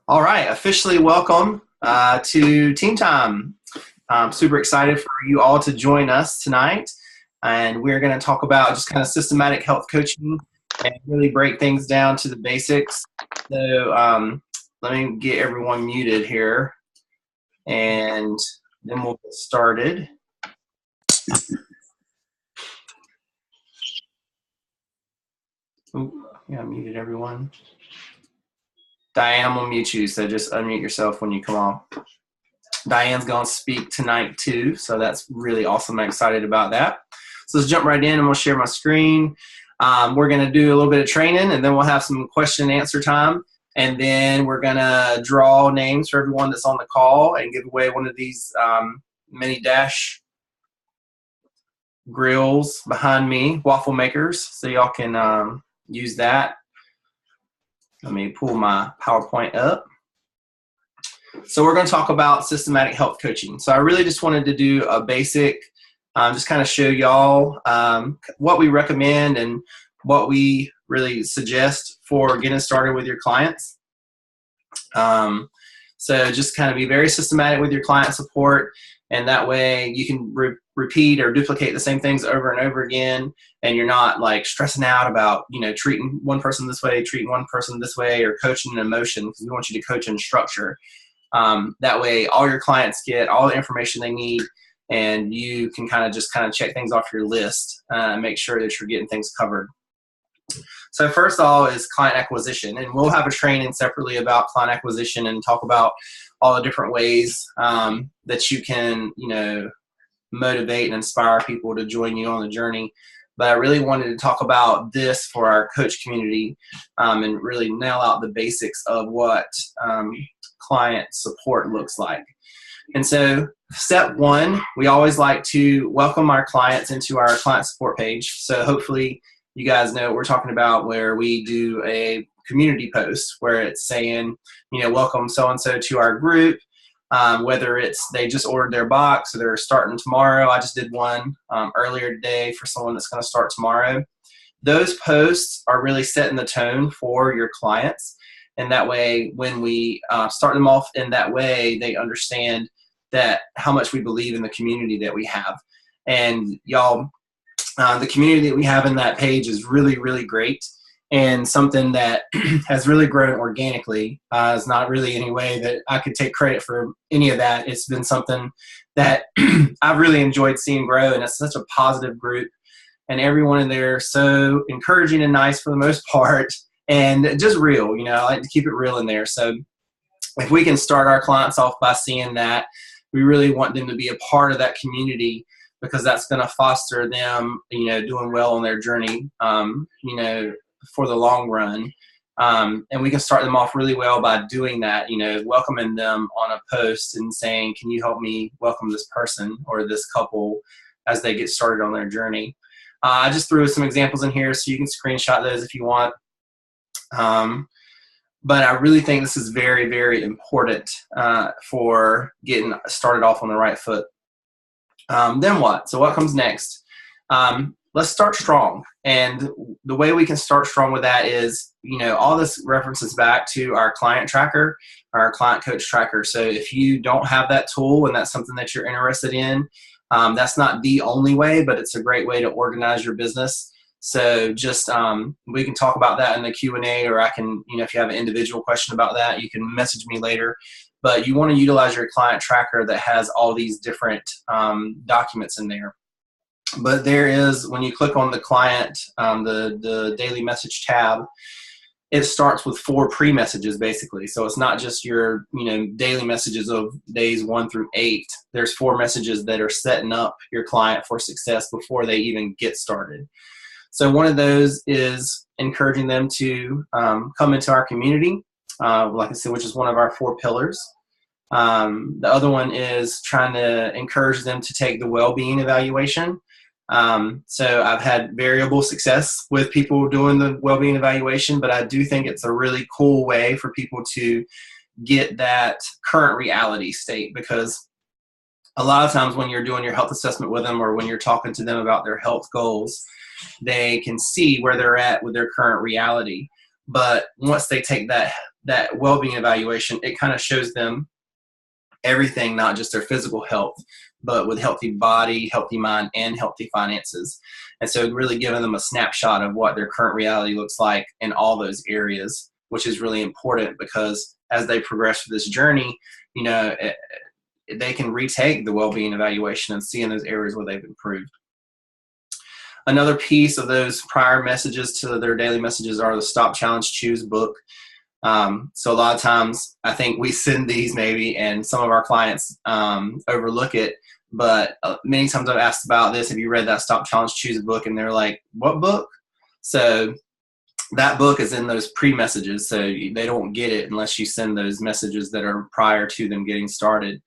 All right, officially welcome to Team Time. I'm super excited for you all to join us tonight, and we're going to talk about just kind of systematic health coaching and really break things down to the basics. So let me get everyone muted here, and then we'll get started. Ooh, yeah, I muted everyone. Diane, I'm going to mute you, so just unmute yourself when you come on. Diane's going to speak tonight too, so that's really awesome. I'm excited about that. So let's jump right in. I'm going to share my screen. We're going to do a little bit of training, and then we'll have some question and answer time. And then we're going to draw names for everyone that's on the call and give away one of these mini dash grills behind me, waffle makers, so y'all can use that. Let me pull my PowerPoint up. So we're going to talk about systematic health coaching. So I really just wanted to do a basic, just kind of show y'all what we recommend and what we really suggest for getting started with your clients. So just kind of be very systematic with your client support, and that way you can repeat or duplicate the same things over and over again, and you're not like stressing out about, you know, treating one person this way, treating one person this way, or coaching in emotion, because we want you to coach in structure. That way all your clients get all the information they need, and you can kind of check things off your list and make sure that you're getting things covered. So first of all is client acquisition, and we'll have a training separately about client acquisition and talk about all the different ways that you can, you know, motivate and inspire people to join you on the journey. But I really wanted to talk about this for our coach community and really nail out the basics of what client support looks like. And so step one, we always like to welcome our clients into our client support page. So hopefully you guys know what we're talking about, where we do a community post where it's saying, you know, welcome so-and-so to our group, whether it's they just ordered their box or they're starting tomorrow. I just did one earlier today for someone that's going to start tomorrow. Those posts are really setting the tone for your clients. And that way, when we start them off in that way, they understand that how much we believe in the community that we have. And y'all, the community that we have in that page is really, really great, and something that has really grown organically. It's not really any way that I could take credit for any of that. It's been something that I've really enjoyed seeing grow, and it's such a positive group. And everyone in there is so encouraging and nice for the most part, and just real. You know, I like to keep it real in there. So if we can start our clients off by seeing that, we really want them to be a part of that community, because that's going to foster them, you know, doing well on their journey, you know, for the long run. And we can start them off really well by doing that, you know, welcoming them on a post and saying, can you help me welcome this person or this couple as they get started on their journey? I just threw some examples in here so you can screenshot those if you want. But I really think this is very, very important for getting started off on the right foot. Then what? So what comes next? Let's start strong. And the way we can start strong with that is, you know, all this references back to our client tracker, our client coach tracker. So if you don't have that tool and that's something that you're interested in, that's not the only way, but it's a great way to organize your business. So just we can talk about that in the Q&A, or I can, you know, if you have an individual question about that, you can message me later. But you want to utilize your client tracker that has all these different documents in there. But there is, when you click on the client, the daily message tab, it starts with 4 pre-messages basically. So it's not just your, you know, daily messages of days 1 through 8. There's 4 messages that are setting up your client for success before they even get started. So one of those is encouraging them to come into our community, like I said, which is one of our 4 pillars. The other one is trying to encourage them to take the well-being evaluation. So I've had variable success with people doing the well-being evaluation, but I do think it's a really cool way for people to get that current reality state, because a lot of times when you're doing your health assessment with them, or when you're talking to them about their health goals, they can see where they're at with their current reality. But once they take that well-being evaluation, it kind of shows them everything, not just their physical health, but with healthy body, healthy mind, and healthy finances. And so really giving them a snapshot of what their current reality looks like in all those areas, which is really important, because as they progress through this journey, they can retake the well-being evaluation and see in those areas where they've improved. Another piece of those prior messages to their daily messages are the Stop, Challenge, Choose book. So a lot of times I think we send these maybe, and some of our clients overlook it, but many times I've asked about this. Have you read that Stop, Challenge, Choose book? And they're like, what book? So that book is in those pre-messages. So they don't get it unless you send those messages that are prior to them getting started.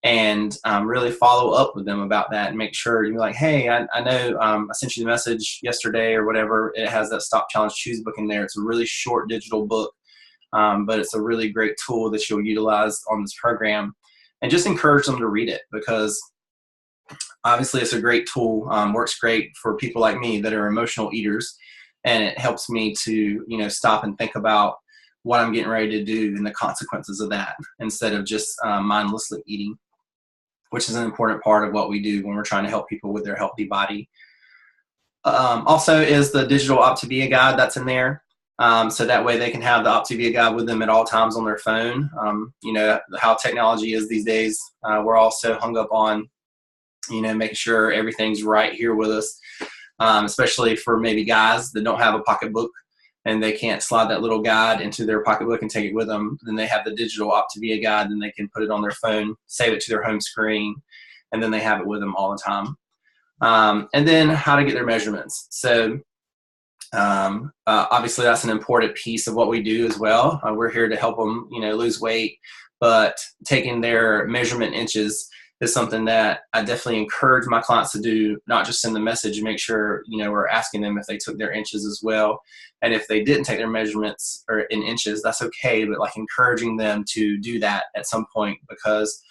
And really follow up with them about that and make sure you're like, hey, I know I sent you the message yesterday or whatever. It has that Stop, Challenge, Choose book in there. It's a really short digital book, but it's a really great tool that you'll utilize on this program. And just encourage them to read it, because obviously it's a great tool, works great for people like me that are emotional eaters. And it helps me to, stop and think about what I'm getting ready to do and the consequences of that, instead of just mindlessly eating, which is an important part of what we do when we're trying to help people with their healthy body. Also is the digital Optavia guide that's in there. So that way they can have the Optavia guide with them at all times on their phone. How technology is these days. We're also hung up on, making sure everything's right here with us, especially for maybe guys that don't have a pocketbook and they can't slide that little guide into their pocketbook and take it with them. Then they have the digital Optavia guide, and they can put it on their phone, save it to their home screen, and then they have it with them all the time. And then how to get their measurements. So obviously that's an important piece of what we do as well. We're here to help them, lose weight, but taking their measurement inches is something that I definitely encourage my clients to do, not just send the message and make sure, we're asking them if they took their inches as well. And if they didn't take their measurements or in inches, that's okay. But like encouraging them to do that at some point, because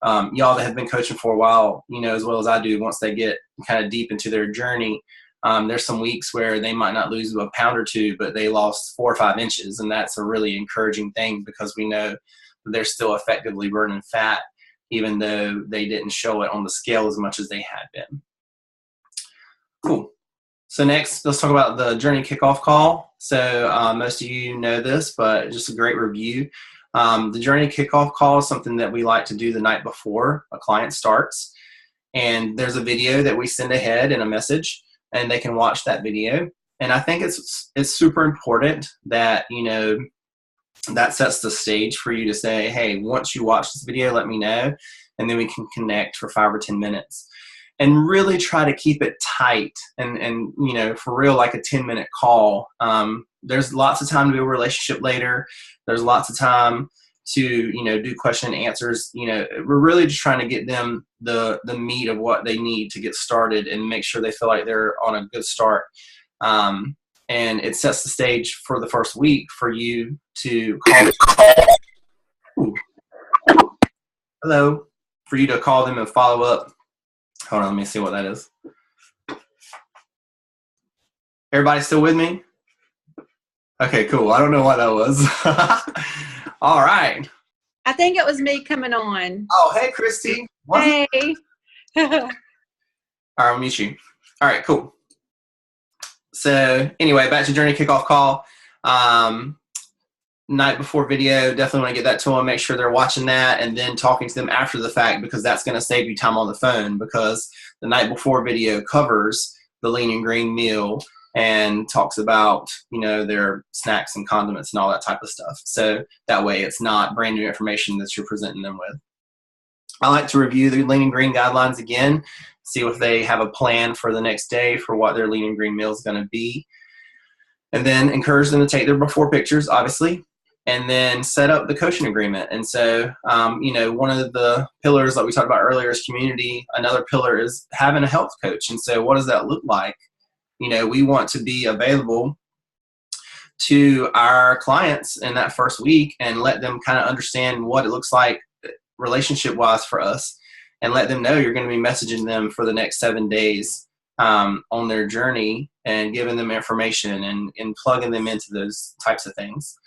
y'all that have been coaching for a while, as well as I do, once they get kind of deep into their journey, there's some weeks where they might not lose a pound or two, but they lost 4 or 5 inches. And that's a really encouraging thing, because we know that they're still effectively burning fat, even though they didn't show it on the scale as much as they had been. Cool. So next, let's talk about the Journey Kickoff call. So most of you know this, but just a great review. The Journey Kickoff call is something that we like to do the night before a client starts. And there's a video that we send ahead and a message, and they can watch that video. And I think it's super important that, that sets the stage for you to say, hey, once you watch this video, let me know, and then we can connect for 5 or 10 minutes. And really try to keep it tight and for real, like a 10-minute call. There's lots of time to build a relationship later. There's lots of time to, do question and answers. We're really just trying to get them the meat of what they need to get started and make sure they feel like they're on a good start. And it sets the stage for the first week for you to for you to call them and follow up. Hold on, let me see what that is. Everybody still with me? Okay, cool. I don't know what that was. All right. I think it was me coming on. Oh, hey, Christy. Hey. All right, I'll mute you. All right, cool. So anyway, back to Journey Kickoff call. Night before video, definitely want to get that to them, make sure they're watching that, and then talking to them after the fact, because that's going to save you time on the phone, because the night before video covers the lean and green meal and talks about, their snacks and condiments and all that type of stuff. So that way it's not brand new information that you're presenting them with. I like to review the lean and green guidelines again, see if they have a plan for the next day for what their lean and green meal is going to be. And then encourage them to take their before pictures, obviously, and then set up the coaching agreement. And so, one of the pillars that we talked about earlier is community. Another pillar is having a health coach. And so what does that look like? We want to be available to our clients in that first week and let them kind of understand what it looks like relationship-wise for us, and let them know you're going to be messaging them for the next 7 days on their journey and giving them information and plugging them into those types of things.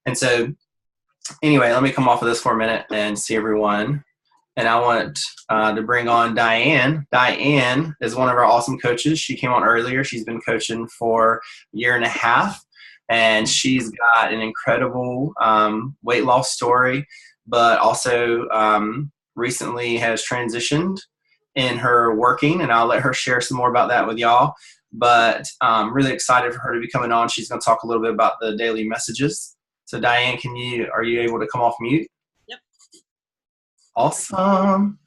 And so anyway, let me come off of this for a minute and see everyone. And I want to bring on Diane. Diane is one of our awesome coaches. She came on earlier. She's been coaching for a year and a half, and she's got an incredible weight loss story, but also recently has transitioned in her working, and I'll let her share some more about that with y'all. But I'm really excited for her to be coming on. She's going to talk a little bit about the daily messages. So Diane, are you able to come off mute? Yep. Awesome.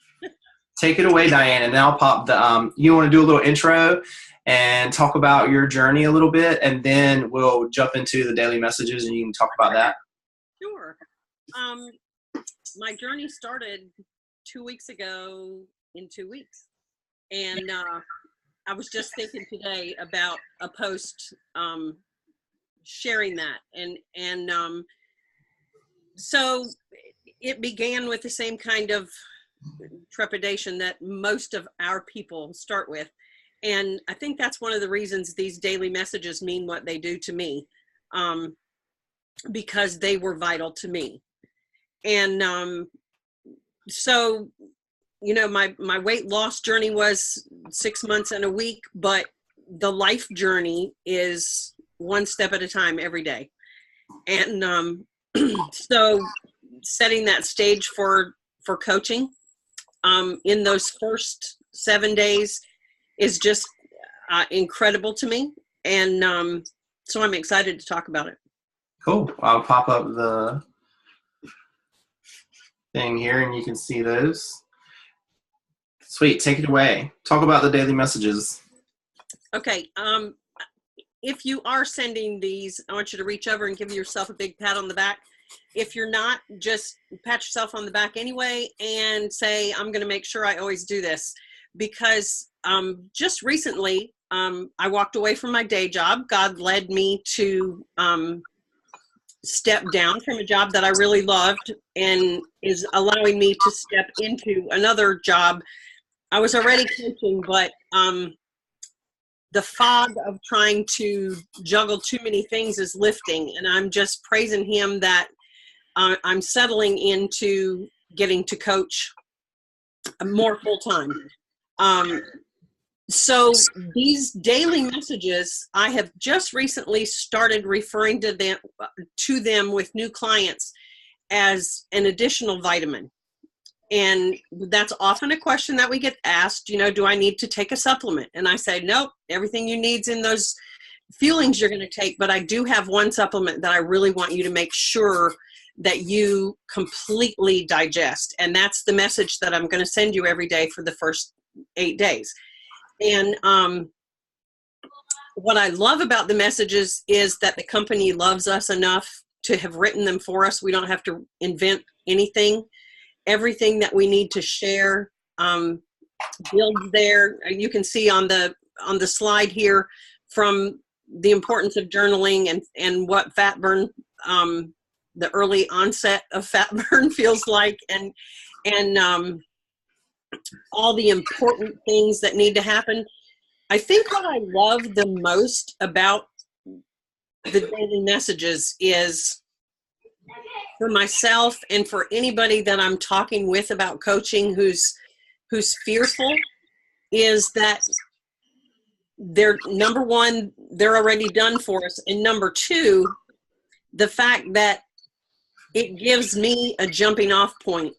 Take it away, Diane, and then I'll pop the, you want to do a little intro and talk about your journey a little bit, and then we'll jump into the daily messages and you can talk about that. Sure. My journey started 2 weeks ago in 2 weeks. And I was just thinking today about a post sharing that. And so it began with the same kind of trepidation that most of our people start with. And I think that's one of the reasons these daily messages mean what they do to me, because they were vital to me. And so, you know, my weight loss journey was 6 months and a week, but the life journey is one step at a time every day. And so setting that stage for coaching in those first 7 days is just incredible to me. And so I'm excited to talk about it. Cool. I'll pop up the thing here and you can see those. Sweet. Take it away. Talk about the daily messages. Okay. If you are sending these, I want you to reach over and give yourself a big pat on the back. If you're not, just pat yourself on the back anyway and say, I'm going to make sure I always do this. Because just recently, I walked away from my day job. God led me to step down from a job that I really loved and is allowing me to step into another job. I was already coaching, but the fog of trying to juggle too many things is lifting. And I'm just praising him that I'm settling into getting to coach more full time. So these daily messages, I have just recently started referring to them with new clients as an additional vitamin. And that's often a question that we get asked, you know, do I need to take a supplement? And I say, nope, everything you need's in those feelings you're going to take. But I do have one supplement that I really want you to make sure that you completely digest. And that's the message that I'm going to send you every day for the first 8 days. And what I love about the messages is that the company loves us enough to have written them for us. We don't have to invent anything. Everything that we need to share builds there. You can see on the slide here from the importance of journaling and what fat burn, the early onset of fat burn feels like, and all the important things that need to happen. I think what I love the most about the daily messages is, for myself and for anybody that I'm talking with about coaching who's fearful, is that they're, number one, they're already done for us. And number two, the fact that it gives me a jumping off point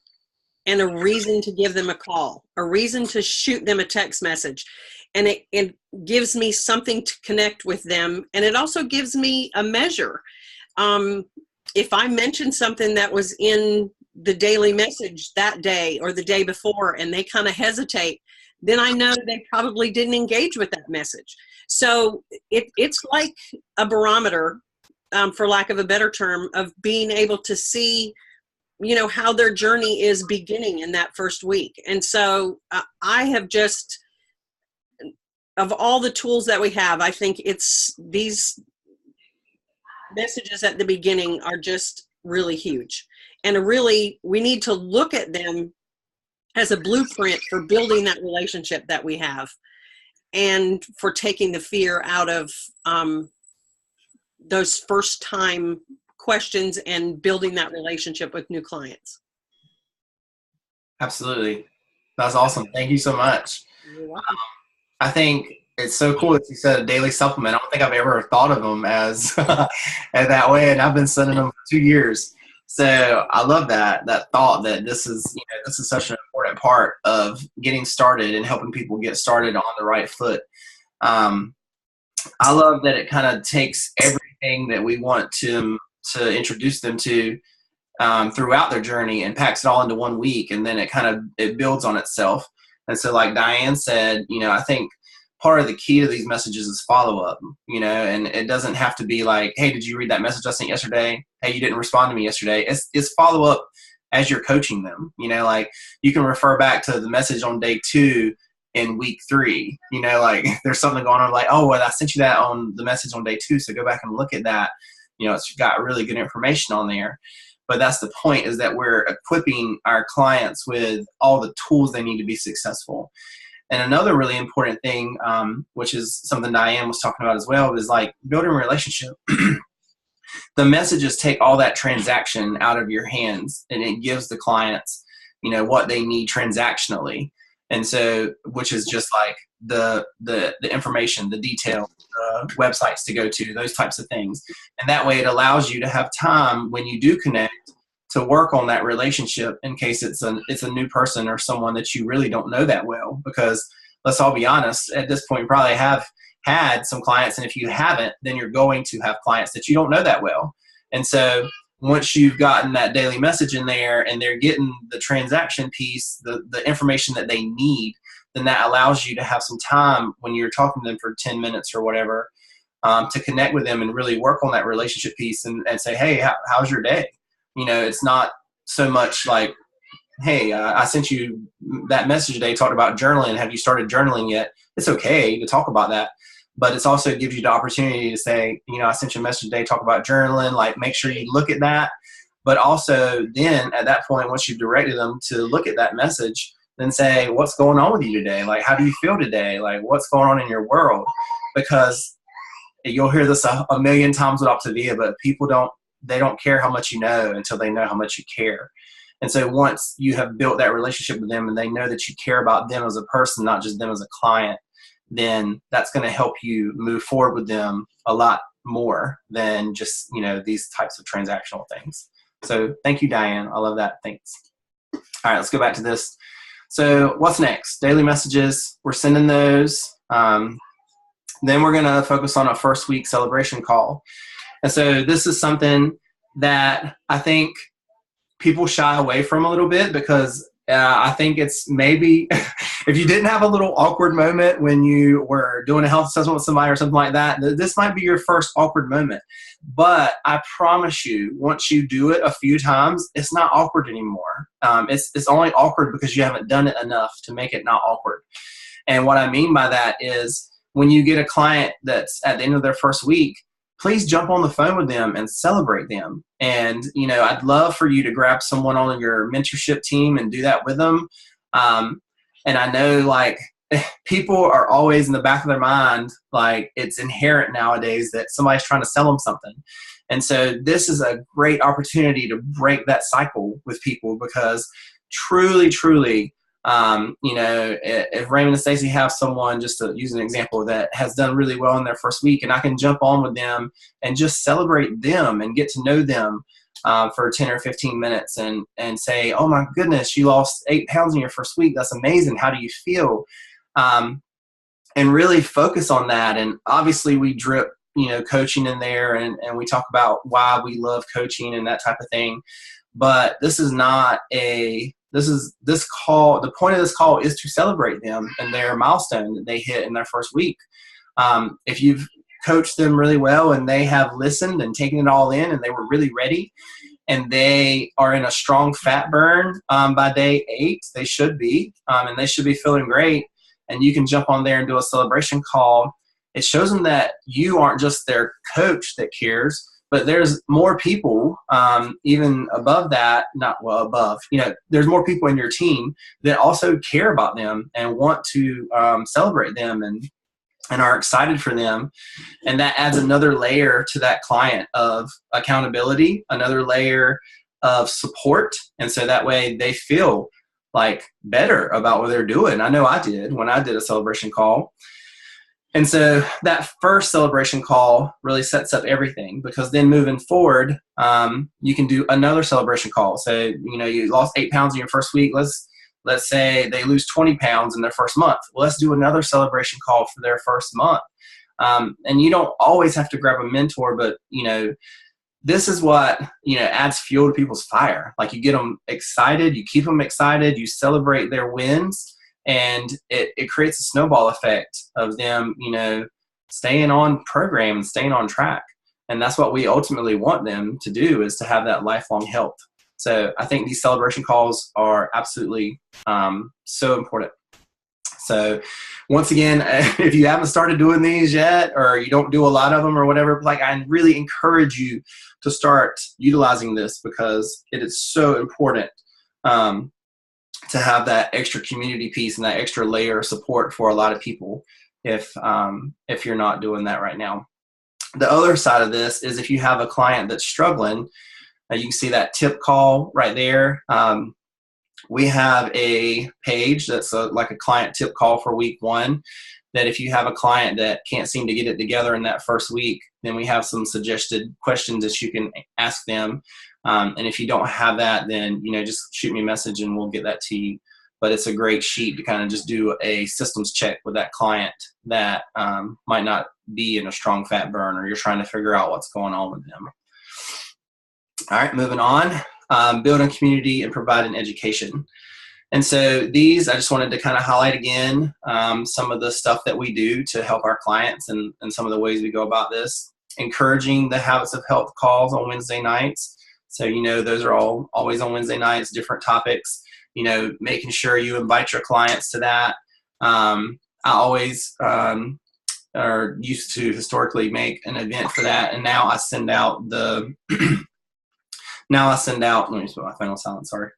and a reason to give them a call, a reason to shoot them a text message. And it gives me something to connect with them. And it also gives me a measure. If I mention something that was in the daily message that day or the day before and they kind of hesitate, then I know they probably didn't engage with that message. So it's like a barometer, for lack of a better term, of being able to see, you know, how their journey is beginning in that first week. And so I have just, of all the tools that we have, I think it's these messages at the beginning are just really huge. And really, we need to look at them as a blueprint for building that relationship that we have. and for taking the fear out of those first time questions and building that relationship with new clients. Absolutely. That's awesome. Thank you so much. You're welcome. I think it's so cool that you said a daily supplement. I don't think I've ever thought of them as that way, and I've been sending them for 2 years. So I love that thought that this is such an important part of getting started and helping people get started on the right foot. I love that it kind of takes everything that we want to introduce them to throughout their journey and packs it all into 1 week, and then it builds on itself. And so, like Diane said, I think part of the key to these messages is follow-up, and it doesn't have to be like, hey, did you read that message I sent yesterday? Hey, you didn't respond to me yesterday. It's follow-up as you're coaching them. Like you can refer back to the message on day 2 in week 3. Like there's something going on, like, oh, well, I sent you that on the message on day 2, so go back and look at that. It's got really good information on there. But that's the point, is that we're equipping our clients with all the tools they need to be successful. And another really important thing, which is something Diane was talking about as well, is like building a relationship. The messages take all that transaction out of your hands, and it gives the clients, what they need transactionally. And so, which is just like the information, the detail, the websites to go to, those types of things. And that way it allows you to have time when you do connect to work on that relationship, in case it's a new person or someone that you really don't know that well. Because let's all be honest, at this point you probably have had some clients, and if you haven't, then you're going to have clients that you don't know that well. And so once you've gotten that daily message in there and they're getting the transaction piece, the information that they need, then that allows you to have some time when you're talking to them for 10 minutes or whatever, to connect with them and really work on that relationship piece and say, hey, how's your day? It's not so much like, hey, I sent you that message today, talked about journaling. Have you started journaling yet? It's okay to talk about that. But it also gives you the opportunity to say, I sent you a message today, talk about journaling, like make sure you look at that. But also then at that point, once you've directed them to look at that message, then say, what's going on with you today? Like, how do you feel today? Like, what's going on in your world? Because you'll hear this a million times with Optavia, but people don't care how much you know until they know how much you care. And so once you have built that relationship with them and they know that you care about them as a person, not just them as a client, then that's going to help you move forward with them a lot more than just, these types of transactional things. So thank you, Diane. I love that. Thanks. All right, let's go back to this. So what's next? Daily messages. We're sending those. Then we're going to focus on a first week celebration call. And so this is something that I think people shy away from a little bit, because I think it's maybe if you didn't have a little awkward moment when you were doing a health assessment with somebody or something like that, this might be your first awkward moment. But I promise you, once you do it a few times, it's not awkward anymore. It's only awkward because you haven't done it enough to make it not awkward. And what I mean by that is when you get a client that's at the end of their first week, please jump on the phone with them and celebrate them. And, I'd love for you to grab someone on your mentorship team and do that with them. And I know, like, people are always in the back of their mind, like, it's inherent nowadays that somebody's trying to sell them something. And so this is a great opportunity to break that cycle with people, because truly, truly, if Raymond and Stacey have someone, just to use an example, that has done really well in their first week, and I can jump on with them and just celebrate them and get to know them for 10 or 15 minutes and say, oh my goodness, you lost 8 pounds in your first week. That's amazing. How do you feel? And really focus on that. And obviously we drip, coaching in there, and we talk about why we love coaching and that type of thing. But this is not this call. The point of this call is to celebrate them and their milestone that they hit in their first week. If you've coached them really well and they have listened and taken it all in and they were really ready and they are in a strong fat burn by day 8, they should be, and they should be feeling great. And you can jump on there and do a celebration call. It shows them that you aren't just their coach that cares, but there's more people, even above that, there's more people in your team that also care about them and want to celebrate them and and are excited for them. And that adds another layer to that client of accountability, another layer of support. And so that way they feel like better about what they're doing. I know I did when I did a celebration call. And so that first celebration call really sets up everything, because then moving forward, you can do another celebration call. So, you lost 8 pounds in your first week. Let's say they lose 20 pounds in their first month. Well, let's do another celebration call for their first month. And you don't always have to grab a mentor, but, this is what, adds fuel to people's fire. Like, you get them excited, you keep them excited, you celebrate their wins, and it creates a snowball effect of them, staying on program and staying on track. And that's what we ultimately want them to do, is to have that lifelong health. So I think these celebration calls are absolutely so important. So once again, if you haven't started doing these yet, or you don't do a lot of them or whatever, like, I really encourage you to start utilizing this, because it is so important to have that extra community piece and that extra layer of support for a lot of people if you're not doing that right now. The other side of this is, if you have a client that's struggling, you can see that tip call right there. We have a page that's like a client tip call for week 1, that if you have a client that can't seem to get it together in that first week, then we have some suggested questions that you can ask them. And if you don't have that, then, just shoot me a message and we'll get that to you. But it's a great sheet to kind of just do a systems check with that client that might not be in a strong fat burn, or you're trying to figure out what's going on with them. All right, moving on. Building community and providing education. And so these, I just wanted to kind of highlight again some of the stuff that we do to help our clients, and some of the ways we go about this. Encouraging the Habits of Health calls on Wednesday nights. So, those are all always on Wednesday nights, different topics. Making sure you invite your clients to that. I always are used to historically make an event for that, and now I send out the let me just put my phone on silent, sorry.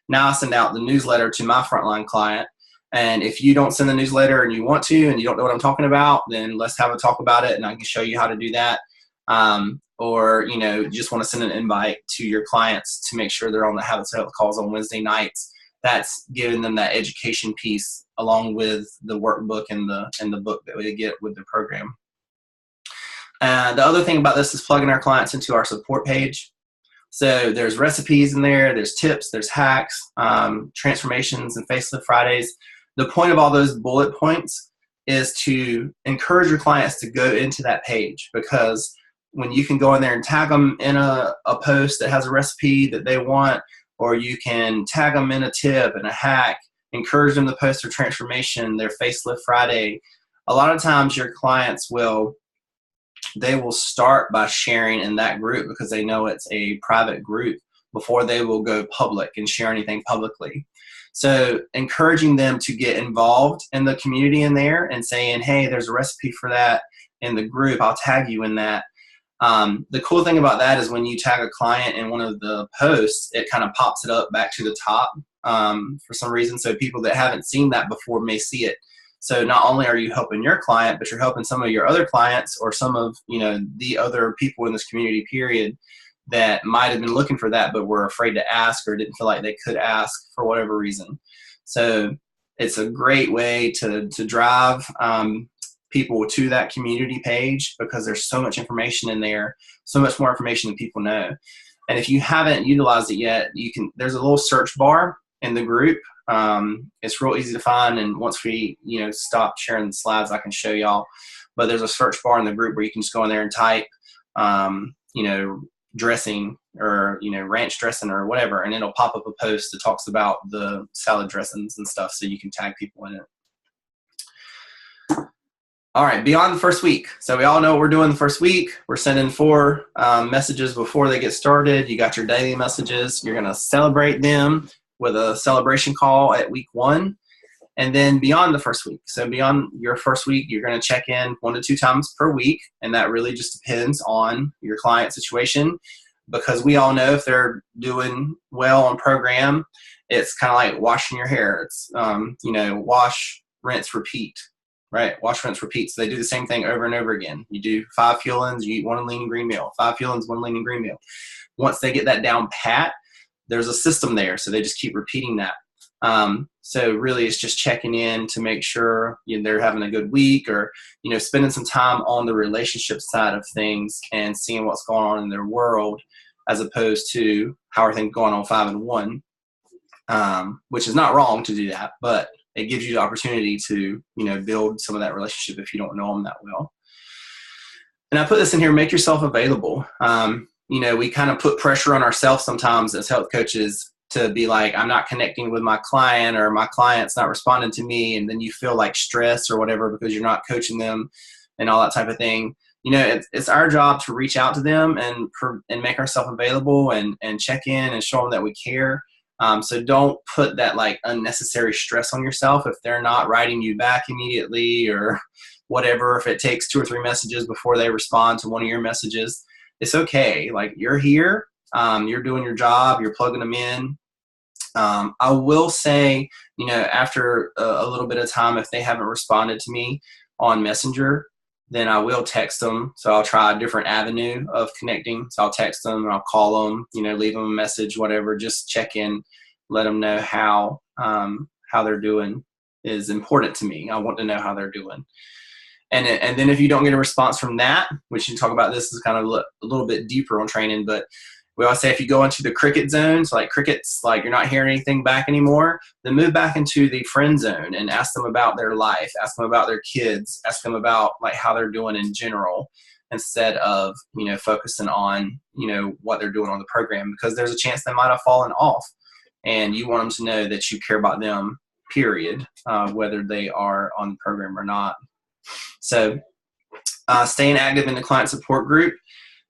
Now I send out the newsletter to my frontline client. And if you don't send the newsletter and you want to, and you don't know what I'm talking about, then let's have a talk about it, and I can show you how to do that. Or, you just want to send an invite to your clients to make sure they're on the Habits of Health calls on Wednesday nights. That's giving them that education piece along with the workbook and the book that they get with the program. The other thing about this is plugging our clients into our support page. So there's recipes in there, there's tips, there's hacks, transformations, and Facelift Fridays. The point of all those bullet points is to encourage your clients to go into that page, because when you can go in there and tag them in a post that has a recipe that they want, or you can tag them in a tip and a hack, encourage them to post their transformation, their Facelift Friday. A lot of times your clients will start by sharing in that group, because they know it's a private group, before they will go public and share anything publicly. So encouraging them to get involved in the community in there, and saying, hey, there's a recipe for that in the group, I'll tag you in that. The cool thing about that is when you tag a client in one of the posts, it kind of pops it up back to the top for some reason. So people that haven't seen that before may see it. So not only are you helping your client, but you're helping some of your other clients, or some of the other people in this community period that might have been looking for that but were afraid to ask, or didn't feel like they could ask for whatever reason. So it's a great way to drive people to that community page, because there's so much information in there, so much more information than people know. And if you haven't utilized it yet, there's a little search bar in the group. It's real easy to find, and once we stop sharing the slides, I can show y'all. But there's a search bar in the group where you can just go in there and type dressing, or ranch dressing or whatever, and it'll pop up a post that talks about the salad dressings and stuff, so you can tag people in it. All right, beyond the first week. So we all know what we're doing the first week. We're sending 4 messages before they get started. You got your daily messages. You're going to celebrate them with a celebration call at week 1. And then beyond the first week. So beyond your first week, you're going to check in 1 to 2 times per week. And that really just depends on your client situation, because we all know if they're doing well on program, it's kind of like washing your hair. It's, wash, rinse, repeat. right? Wash, rinse, repeat. So they do the same thing over and over again. You do 5 fill-ins, you eat 1 lean and green meal. 5 fill-ins, 1 lean and green meal. Once they get that down pat, there's a system there, so they just keep repeating that. So really it's just checking in to make sure they're having a good week, or spending some time on the relationship side of things and seeing what's going on in their world, as opposed to how are things going on 5 and 1, which is not wrong to do that, but it gives you the opportunity to build some of that relationship if you don't know them that well. And I put this in here: make yourself available. We kind of put pressure on ourselves sometimes as health coaches to be like, I'm not connecting with my client, or my client's not responding to me. And then you feel like stress or whatever because you're not coaching them and all that type of thing. It's our job to reach out to them and make ourselves available and check in and show them that we care. So don't put that like unnecessary stress on yourself if they're not writing you back immediately or whatever. If it takes 2 or 3 messages before they respond to one of your messages, it's okay. Like, you're here. You're doing your job. You're plugging them in. I will say, after a little bit of time, if they haven't responded to me on Messenger, then I will text them. So I'll try a different avenue of connecting. So I'll text them, or I'll call them, leave them a message, whatever, just check in, let them know how they're doing is important to me. I want to know how they're doing. And then if you don't get a response from that, which you talk about, this is kind of a little bit deeper on training, but we always say if you go into the cricket zone, so like crickets, like you're not hearing anything back anymore, then move back into the friend zone and ask them about their life, ask them about their kids, ask them about like how they're doing in general, instead of, focusing on, what they're doing on the program, because there's a chance they might have fallen off and you want them to know that you care about them, period, whether they are on the program or not. So staying active in the client support group.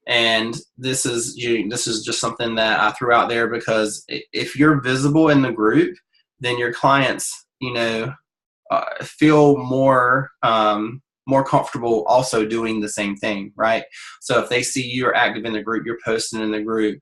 And this is just something that I threw out there because if you're visible in the group, then your clients, feel more comfortable also doing the same thing, right? So if they see you're active in the group, you're posting in the group,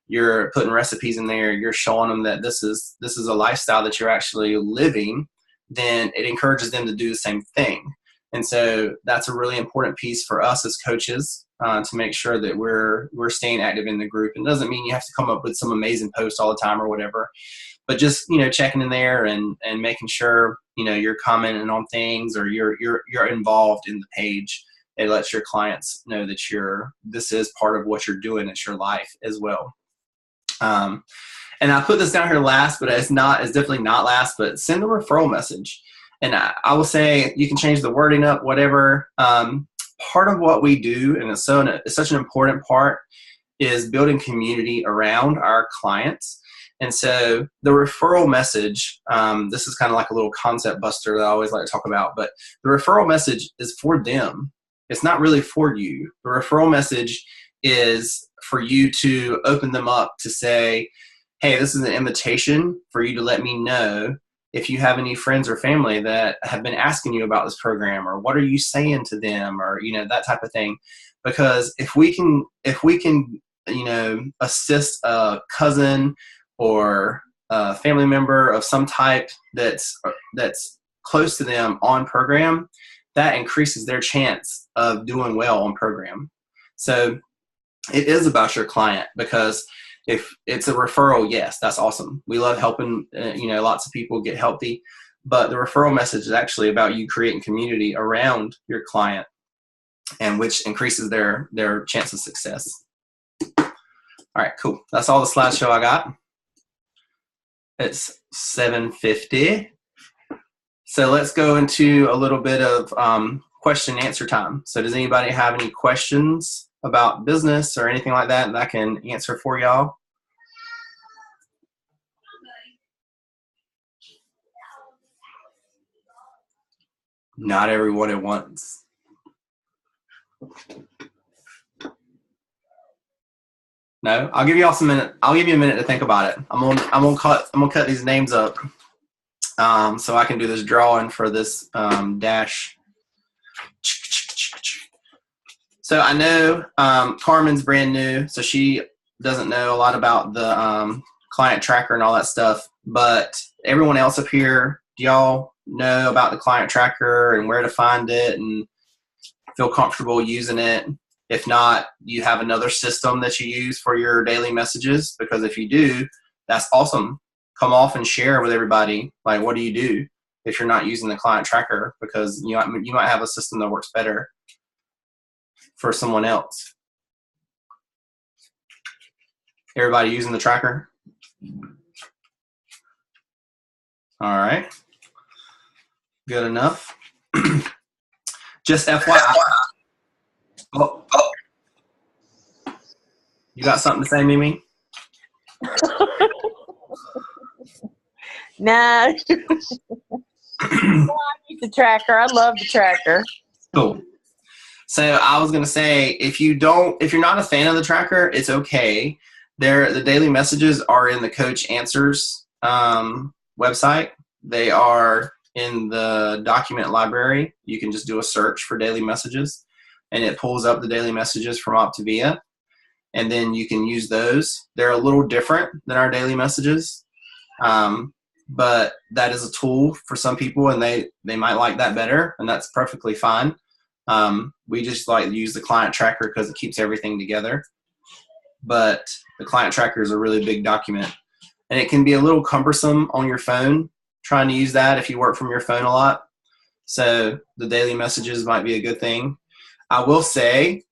you're putting recipes in there, you're showing them that this is a lifestyle that you're actually living, then it encourages them to do the same thing. And so that's a really important piece for us as coaches, to make sure that we're staying active in the group. It doesn't mean you have to come up with some amazing post all the time or whatever, but just, checking in there and making sure, you're commenting on things, or you're involved in the page. It lets your clients know that this is part of what you're doing. It's your life as well. And I put this down here last, but it's definitely not last, but send a referral message. And I will say you can change the wording up, whatever. Part of what we do, and it's such an important part, is building community around our clients. And so the referral message, this is kind of like a little concept buster that I always like to talk about, but the referral message is for them. It's not really for you. The referral message is for you to open them up to say, hey, this is an invitation for you to let me know if you have any friends or family that have been asking you about this program, or what are you saying to them, or, that type of thing. Because if we can, assist a cousin or a family member of some type that's close to them on program, that increases their chance of doing well on program. So it is about your client, because if it's a referral, yes, that's awesome. We love helping, lots of people get healthy, but the referral message is actually about you creating community around your client, and which increases their chance of success. All right, cool. That's all the slideshow I got. It's 7:50. So let's go into a little bit of question and answer time. So does anybody have any questions about business or anything like that I can answer for y'all? Not everyone at once. No, I'll give you all some minute. I'll give you a minute to think about it. I'm gonna cut these names up, so I can do this drawing for this dash. So I know Carmen's brand new, so she doesn't know a lot about the client tracker and all that stuff. But everyone else up here, do y'all know about the client tracker and where to find it and feel comfortable using it. If not, you have another system that you use for your daily messages, because if you do, that's awesome. Come off and share with everybody. Like, what do you do if you're not using the client tracker? Because you might have a system that works better for someone else. Everybody using the tracker? All right. Good enough. Just FYI. Oh. You got something to say, Mimi? Nah. I use the tracker. I love the tracker. Cool. So I was gonna say, if you're not a fan of the tracker, it's okay. The daily messages are in the Coach Answers website. They are in the document library. You can just do a search for daily messages, and it pulls up the daily messages from Optavia, and then you can use those. They're a little different than our daily messages, but that is a tool for some people, and they might like that better, and that's perfectly fine. We just like to use the client tracker because it keeps everything together. But the client tracker is a really big document, and it can be a little cumbersome on your phone trying to use that if you work from your phone a lot. So the daily messages might be a good thing. I will say,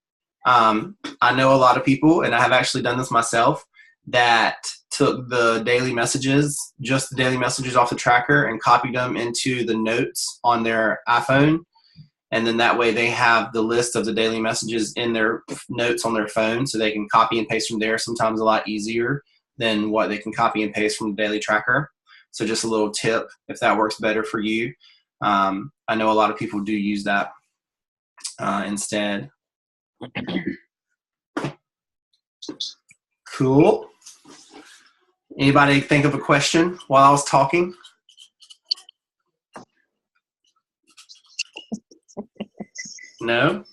I know a lot of people, and I have actually done this myself, that took the daily messages, just the daily messages off the tracker, and copied them into the notes on their iPhone. And then that way they have the list of the daily messages in their notes on their phone, so they can copy and paste from there, sometimes a lot easier than what they can copy and paste from the daily tracker. So just a little tip, if that works better for you. I know a lot of people do use that instead. Cool. Anybody think of a question while I was talking? No?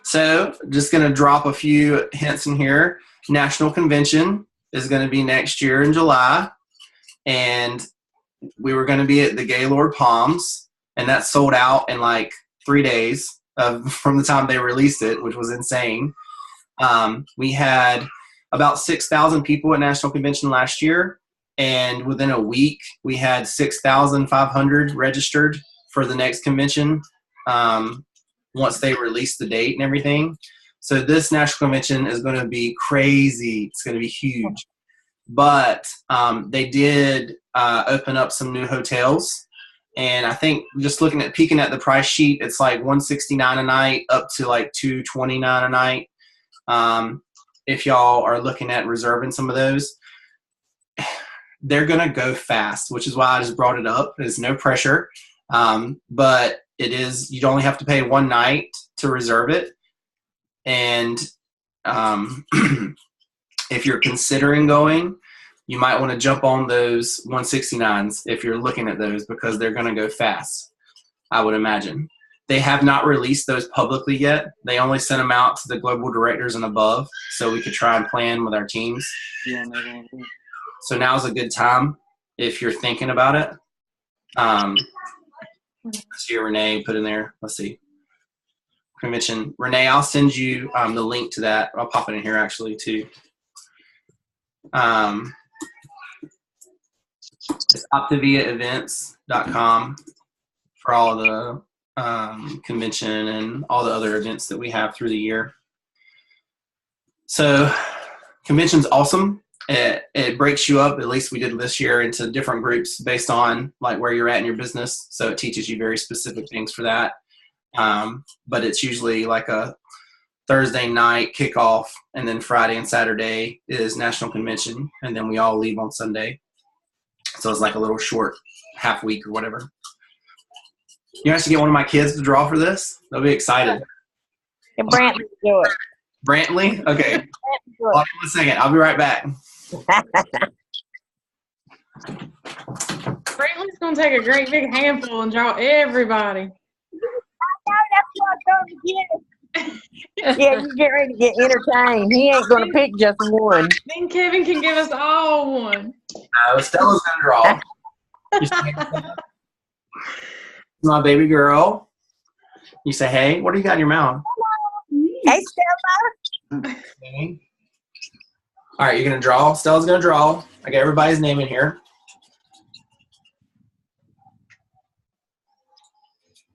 So just going to drop a few hints in here. National Convention is going to be next year in July, and we were going to be at the Gaylord Palms, and that sold out in like 3 days from the time they released it, which was insane. We had about 6,000 people at National Convention last year, and within a week we had 6,500 registered for the next convention once they released the date and everything. So this National Convention is going to be crazy. It's going to be huge. But they did open up some new hotels, and I think just peeking at the price sheet, it's like $169 a night up to like $229 a night. If y'all are looking at reserving some of those, they're gonna go fast, which is why I just brought it up. There's no pressure, but you'd only have to pay one night to reserve it. And if you're considering going, you might want to jump on those 169s if you're looking at those, because they're going to go fast, I would imagine. They have not released those publicly yet. They only sent them out to the global directors and above, so we could try and plan with our teams. So now's a good time if you're thinking about it. See, Renee put in there. Let's see. Convention. Renee, I'll send you the link to that. I'll pop it in here actually too. It's OptaviaEvents.com for all the convention and all the other events that we have through the year. So convention's awesome. It breaks you up, at least we did this year, into different groups based on like where you're at in your business. So it teaches you very specific things for that. But it's usually like a Thursday night kickoff, and then Friday and Saturday is National Convention, and then we all leave on Sunday. So it's like a little short half week or whatever. You actually get one of my kids to draw for this? They'll be excited. Can Brantley do it? Brantley? Okay. Hold on 1 second. I'll be right back. Brantley's going to take a great big handful and draw everybody. I know, that's what I'm going to get. Yeah, you get ready to get entertained. He ain't going to pick just one. Then Kevin can give us all one. No, Stella's going to draw. My baby girl. You say, hey, what do you got in your mouth? Hey, Stella. Okay. All right, you're going to draw. Stella's going to draw. I got everybody's name in here.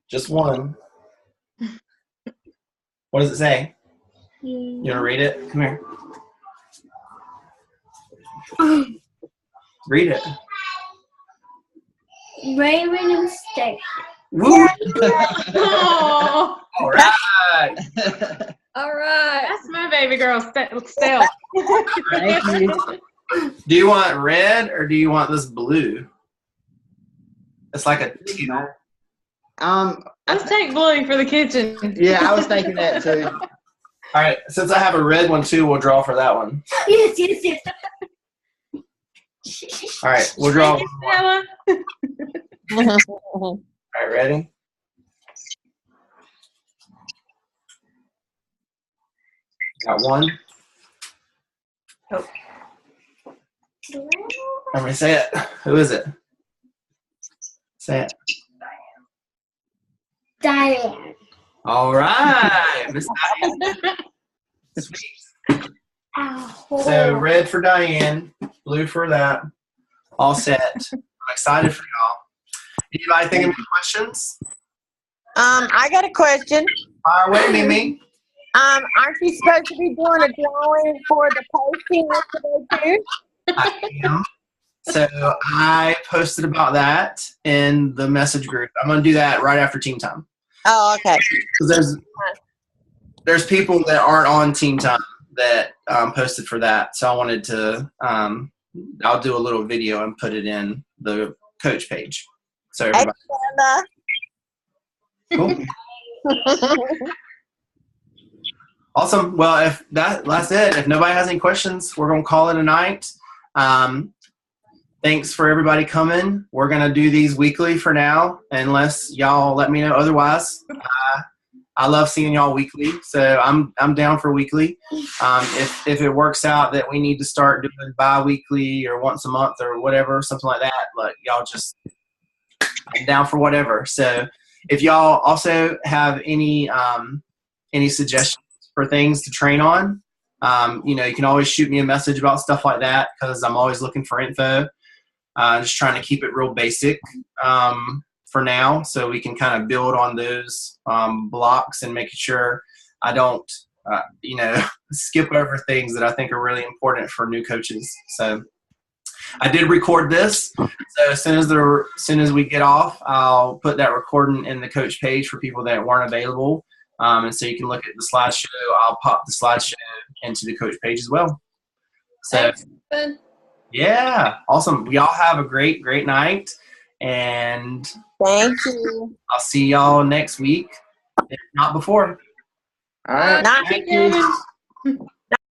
Just one. What does it say? You want to read it? Come here. Read it. Raven and Steak. Woo! Oh, All right. All right. that's my baby girl, Stella. Thank you. Do you want red or do you want this blue? It's like a teal. Let's take blue for the kitchen. Yeah, I was thinking that too. All right, since I have a red one too, we'll draw for that one. Yes, yes, yes. All right, we'll draw. Thank you, Stella. All right, ready? Got one. Everybody say it. Who is it? Say it. Diane. All right, Miss Diane. Sweet. Ow. So red for Diane, blue for that. All set. I'm excited for y'all. Anybody think of any questions? I got a question. Fire away, Mimi. Aren't you supposed to be doing a drawing for the posting yesterday too? I am. So I posted about that in the message group. I'm going to do that right after Team Time. Oh, okay. Because there's people that aren't on Team Time that posted for that. So I wanted to, I'll do a little video and put it in the coach page. So everybody. Cool. Awesome. Well, if that's it. If nobody has any questions, we're going to call it a night. Thanks for everybody coming. We're going to do these weekly for now, unless y'all let me know otherwise. I love seeing y'all weekly, so I'm down for weekly. If it works out that we need to start doing bi-weekly or once a month or whatever, something like that, like y'all just, I'm down for whatever. So if y'all also have any suggestions for things to train on, you can always shoot me a message about stuff like that because I'm always looking for info. Just trying to keep it real basic for now so we can kind of build on those blocks and making sure I don't, skip over things that I think are really important for new coaches. So I did record this. So as soon as we get off, I'll put that recording in the coach page for people that weren't available. And so you can look at the slideshow. I'll pop the slideshow into the coach page as well. So, yeah, awesome. We all have a great, great night. And Thank you. I'll see y'all next week, if not before. All right. Not Thank you.